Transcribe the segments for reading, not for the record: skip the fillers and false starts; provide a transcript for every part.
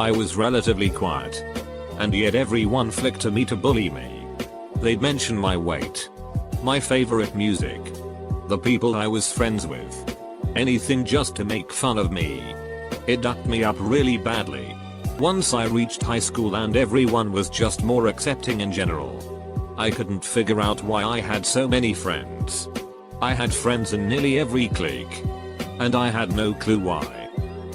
I was relatively quiet. And yet everyone flicked to me to bully me. They'd mention my weight, my favorite music, the people I was friends with. Anything just to make fun of me. It ducked me up really badly. Once I reached high school and everyone was just more accepting in general. I couldn't figure out why I had so many friends. I had friends in nearly every clique. And I had no clue why.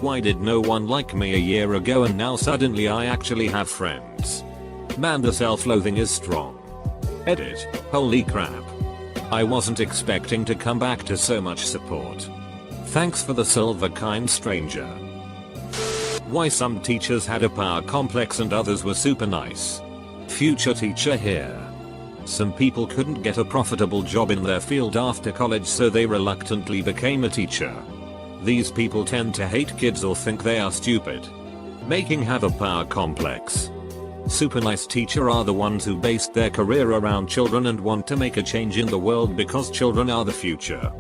Why did no one like me a year ago and now suddenly I actually have friends? Man, the self-loathing is strong. Edit. Holy crap. I wasn't expecting to come back to so much support. Thanks for the silver, kind stranger. Why some teachers had a power complex and others were super nice. Future teacher here. Some people couldn't get a profitable job in their field after college, so they reluctantly became a teacher. These people tend to hate kids or think they are stupid, making have a power complex. Super nice teacher are the ones who based their career around children and want to make a change in the world because children are the future.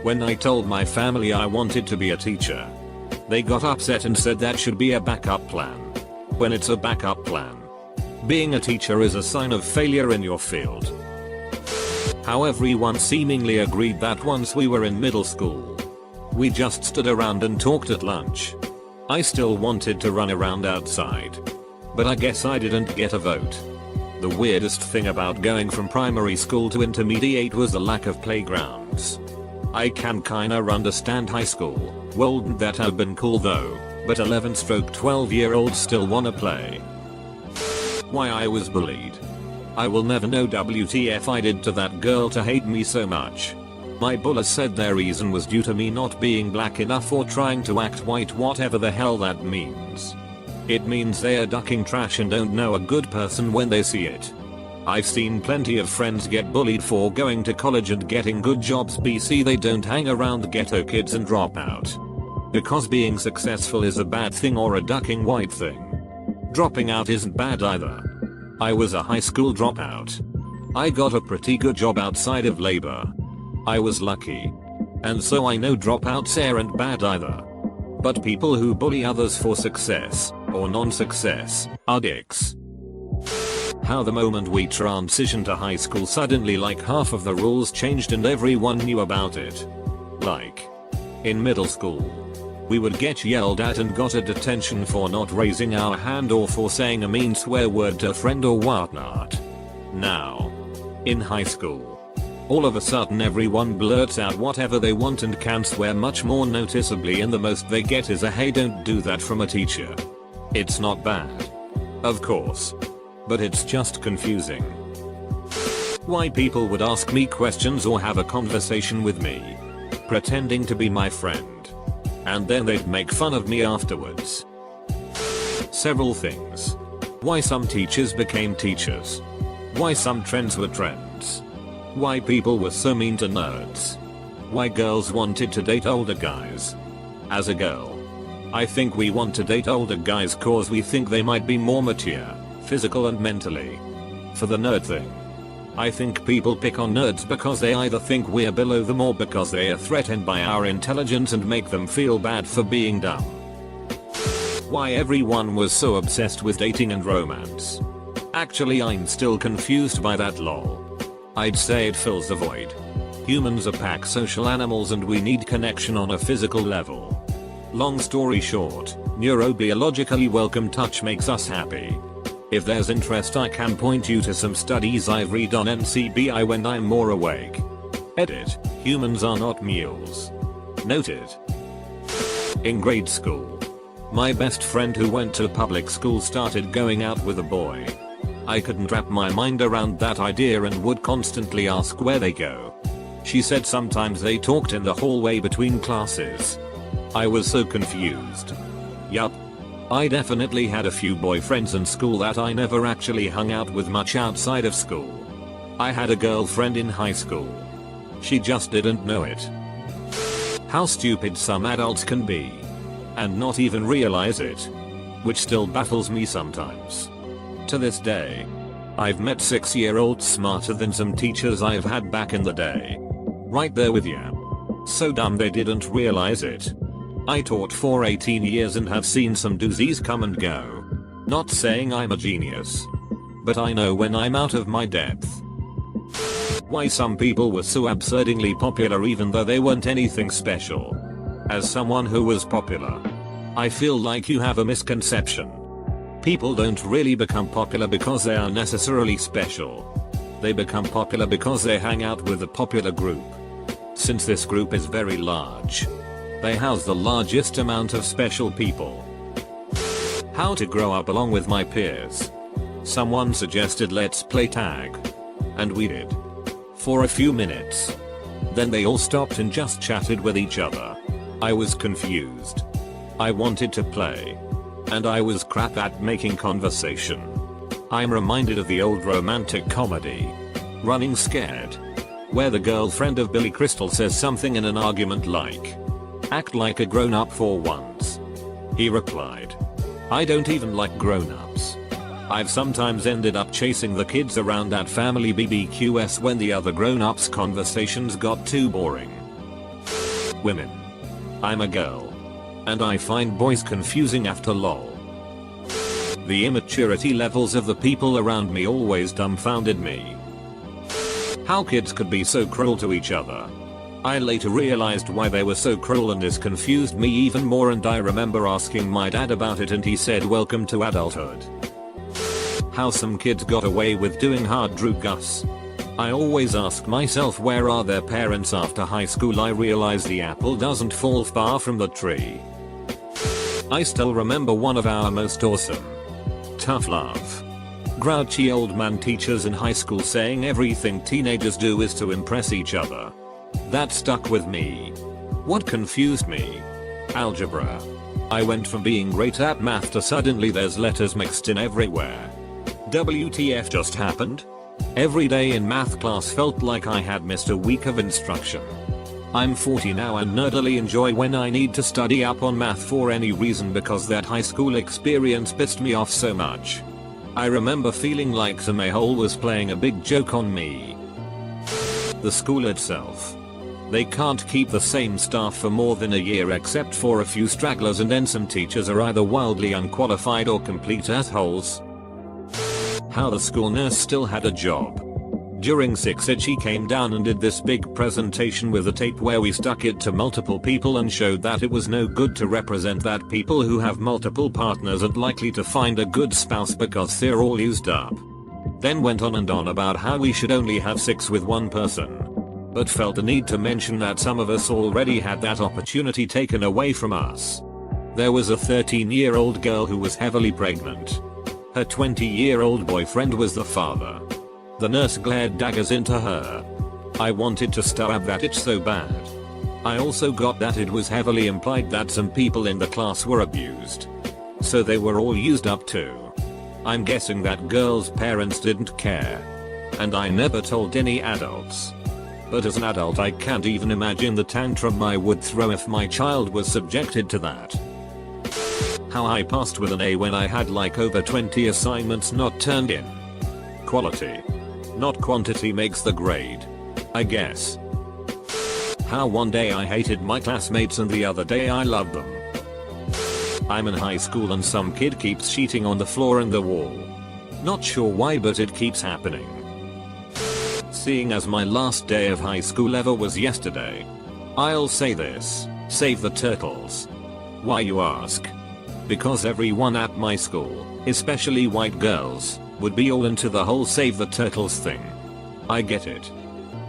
When I told my family I wanted to be a teacher, they got upset and said that should be a backup plan. When it's a backup plan, being a teacher is a sign of failure in your field. How everyone seemingly agreed that once we were in middle school, we just stood around and talked at lunch. I still wanted to run around outside, but I guess I didn't get a vote. The weirdest thing about going from primary school to intermediate was the lack of playgrounds. I can kinda understand high school, wouldn't that have been cool though, but 11-12-year-olds still wanna play. Why I was bullied. I will never know WTF I did to that girl to hate me so much. My bullies said their reason was due to me not being black enough or trying to act white, whatever the hell that means. It means they are ducking trash and don't know a good person when they see it. I've seen plenty of friends get bullied for going to college and getting good jobs. BC they don't hang around the ghetto kids and drop out. Because being successful is a bad thing or a ducking white thing. Dropping out isn't bad either. I was a high school dropout. I got a pretty good job outside of labor. I was lucky. And so I know dropouts aren't bad either. But people who bully others for success, or non-success, are dicks. How the moment we transitioned to high school suddenly like half of the rules changed and everyone knew about it. Like, in middle school, we would get yelled at and got a detention for not raising our hand or for saying a mean swear word to a friend or whatnot. Now, in high school, all of a sudden everyone blurts out whatever they want and can swear much more noticeably, and the most they get is a "hey, don't do that" from a teacher. It's not bad, of course, but it's just confusing. Why people would ask me questions or have a conversation with me, pretending to be my friend, and then they'd make fun of me afterwards. Several things. Why some teachers became teachers. Why some trends were trends. Why people were so mean to nerds. Why girls wanted to date older guys. As a girl, I think we want to date older guys cause we think they might be more mature, physical and mentally. For the nerd thing, I think people pick on nerds because they either think we're below them or because they are threatened by our intelligence and make them feel bad for being dumb. Why everyone was so obsessed with dating and romance. Actually, I'm still confused by that lol. I'd say it fills the void. Humans are pack social animals and we need connection on a physical level. Long story short, neurobiologically welcome touch makes us happy. If there's interest, I can point you to some studies I've read on NCBI when I'm more awake. Edit. Humans are not mules. Noted. In grade school, my best friend who went to public school started going out with a boy. I couldn't wrap my mind around that idea and would constantly ask where they go. She said sometimes they talked in the hallway between classes. I was so confused. Yup. I definitely had a few boyfriends in school that I never actually hung out with much outside of school. I had a girlfriend in high school. She just didn't know it. How stupid some adults can be. And not even realize it. Which still baffles me sometimes. To this day, I've met 6-year-olds smarter than some teachers I've had back in the day. Right there with you. So dumb they didn't realize it. I taught for 18 years and have seen some doozies come and go. Not saying I'm a genius, but I know when I'm out of my depth. Why some people were so absurdly popular even though they weren't anything special. As someone who was popular, I feel like you have a misconception. People don't really become popular because they are necessarily special. They become popular because they hang out with a popular group. Since this group is very large, they house the largest amount of special people. How to grow up along with my peers. Someone suggested let's play tag. And we did. For a few minutes. Then they all stopped and just chatted with each other. I was confused. I wanted to play. And I was crap at making conversation. I'm reminded of the old romantic comedy, Running Scared, where the girlfriend of Billy Crystal says something in an argument like, "Act like a grown-up for once." He replied, "I don't even like grown-ups. I've sometimes ended up chasing the kids around at family BBQs when the other grown-ups' conversations got too boring." Women. I'm a girl. And I find boys confusing after lol. The immaturity levels of the people around me always dumbfounded me. How kids could be so cruel to each other. I later realized why they were so cruel and this confused me even more, and I remember asking my dad about it and he said welcome to adulthood. How some kids got away with doing hard drugs. I always ask myself where are their parents after high school. I realize the apple doesn't fall far from the tree. I still remember one of our most awesome, tough love, grouchy old man teachers in high school saying everything teenagers do is to impress each other. That stuck with me. What confused me? Algebra. I went from being great at math to suddenly there's letters mixed in everywhere. WTF just happened? Every day in math class felt like I had missed a week of instruction. I'm 40 now and nerdily enjoy when I need to study up on math for any reason because that high school experience pissed me off so much. I remember feeling like the mayhole was playing a big joke on me. The school itself. They can't keep the same staff for more than a year except for a few stragglers, and then some teachers are either wildly unqualified or complete assholes. How the school nurse still had a job. During 6th Ed she came down and did this big presentation with a tape where we stuck it to multiple people and showed that it was no good to represent that people who have multiple partners aren't likely to find a good spouse because they're all used up. Then went on and on about how we should only have sex with one person. But felt the need to mention that some of us already had that opportunity taken away from us. There was a 13-year-old girl who was heavily pregnant. Her 20-year-old boyfriend was the father. The nurse glared daggers into her. I wanted to stab that itch so bad. I also got that it was heavily implied that some people in the class were abused. So they were all used up too. I'm guessing that girl's parents didn't care. And I never told any adults. But as an adult I can't even imagine the tantrum I would throw if my child was subjected to that. How I passed with an A when I had like over 20 assignments not turned in. Quality, not quantity, makes the grade, I guess. How one day I hated my classmates and the other day I loved them. I'm in high school and some kid keeps cheating on the floor and the wall. Not sure why, but it keeps happening. Seeing as my last day of high school ever was yesterday, I'll say this: save the turtles. Why, you ask? Because everyone at my school, especially white girls, would be all into the whole save the turtles thing. I get it.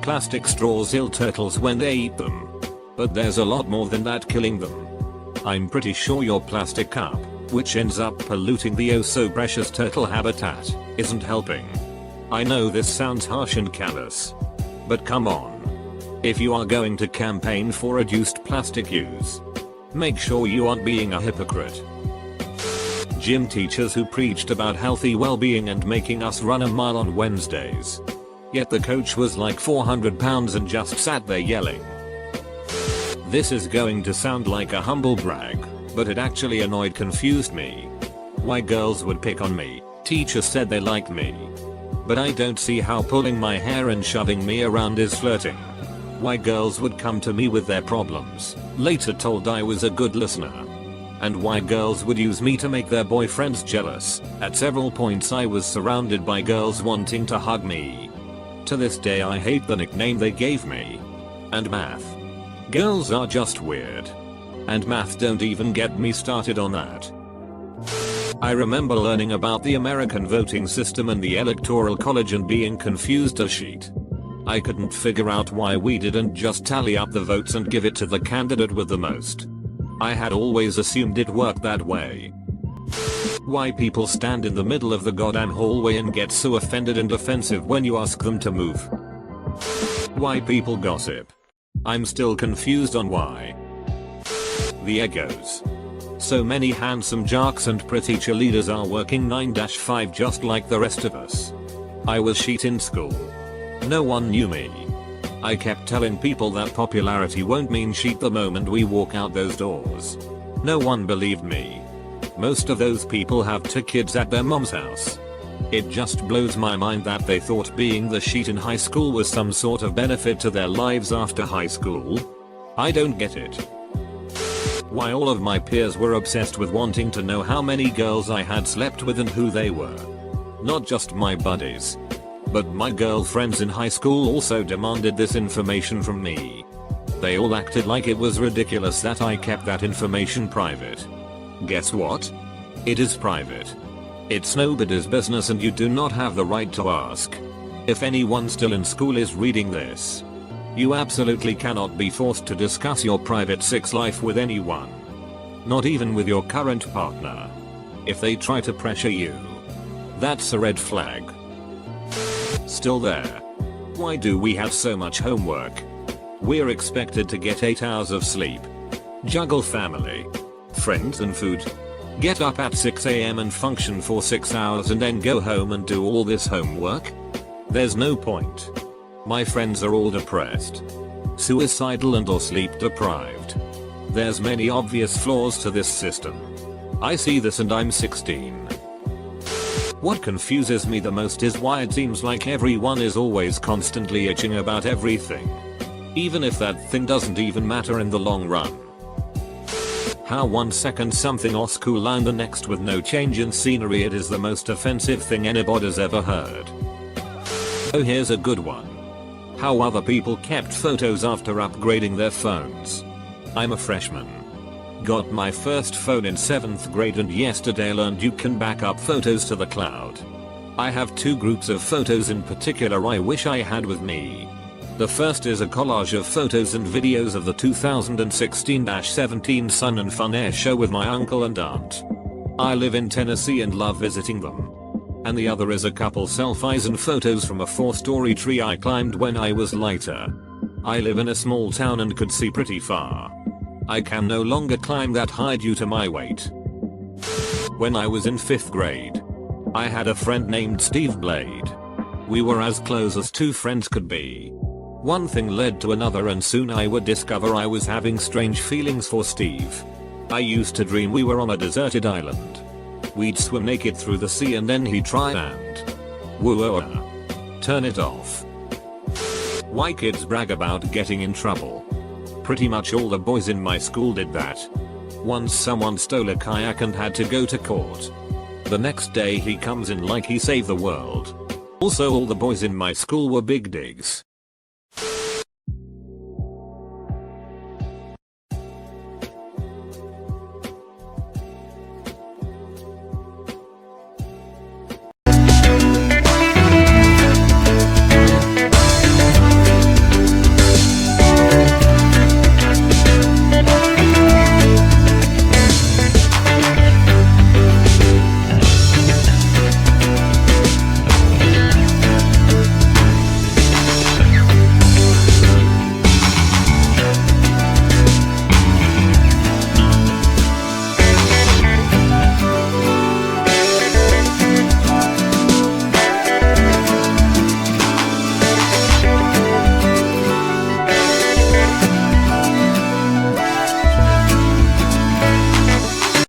Plastic straws kill turtles when they eat them. But there's a lot more than that killing them. I'm pretty sure your plastic cup, which ends up polluting the oh so precious turtle habitat, isn't helping. I know this sounds harsh and callous. But come on. If you are going to campaign for reduced plastic use, make sure you aren't being a hypocrite. Gym teachers who preached about healthy well-being and making us run a mile on Wednesdays. Yet the coach was like 400 pounds and just sat there yelling. This is going to sound like a humble brag, but it actually confused me. Why girls would pick on me. Teachers said they liked me. But I don't see how pulling my hair and shoving me around is flirting. Why girls would come to me with their problems, later told I was a good listener. And why girls would use me to make their boyfriends jealous. At several points I was surrounded by girls wanting to hug me. To this day I hate the nickname they gave me. And math. Girls are just weird. And math, don't even get me started on that. I remember learning about the American voting system and the Electoral College and being confused as shit. I couldn't figure out why we didn't just tally up the votes and give it to the candidate with the most. I had always assumed it worked that way. Why people stand in the middle of the goddamn hallway and get so offended and defensive when you ask them to move. Why people gossip. I'm still confused on why. The egos. So many handsome jocks and pretty cheerleaders are working 9-5 just like the rest of us. I was shit in school. No one knew me. I kept telling people that popularity won't mean shit the moment we walk out those doors. No one believed me. Most of those people have 2 kids at their mom's house. It just blows my mind that they thought being the shit in high school was some sort of benefit to their lives after high school. I don't get it. Why all of my peers were obsessed with wanting to know how many girls I had slept with and who they were. Not just my buddies. But my girlfriends in high school also demanded this information from me. They all acted like it was ridiculous that I kept that information private. Guess what? It is private. It's nobody's business and you do not have the right to ask. If anyone still in school is reading this, you absolutely cannot be forced to discuss your private sex life with anyone. Not even with your current partner. If they try to pressure you, that's a red flag. Still there. Why do we have so much homework? We're expected to get 8 hours of sleep, juggle family, friends and food, get up at 6 AM and function for 6 hours and then go home and do all this homework? There's no point. My friends are all depressed, suicidal and or sleep deprived. There's many obvious flaws to this system. I see this and I'm 16. What confuses me the most is why it seems like everyone is always constantly itching about everything. Even if that thing doesn't even matter in the long run. How 1 second something is cool and the next with no change in scenery it is the most offensive thing anybody's ever heard. Oh, here's a good one. How other people kept photos after upgrading their phones. I'm a freshman. Got my first phone in 7th grade and yesterday learned you can back up photos to the cloud. I have 2 groups of photos in particular I wish I had with me. The first is a collage of photos and videos of the 2016-17 Sun and Fun Air show with my uncle and aunt. I live in Tennessee and love visiting them. And the other is a couple selfies and photos from a 4-story tree I climbed when I was lighter. I live in a small town and could see pretty far. I can no longer climb that high due to my weight. When I was in 5th grade, I had a friend named Steve Blade. We were as close as 2 friends could be. One thing led to another and soon I would discover I was having strange feelings for Steve. I used to dream we were on a deserted island. We'd swim naked through the sea and then he'd try and woo. Turn it off. Why kids brag about getting in trouble? Pretty much all the boys in my school did that. Once someone stole a kayak and had to go to court. The next day he comes in like he saved the world. Also all the boys in my school were big digs.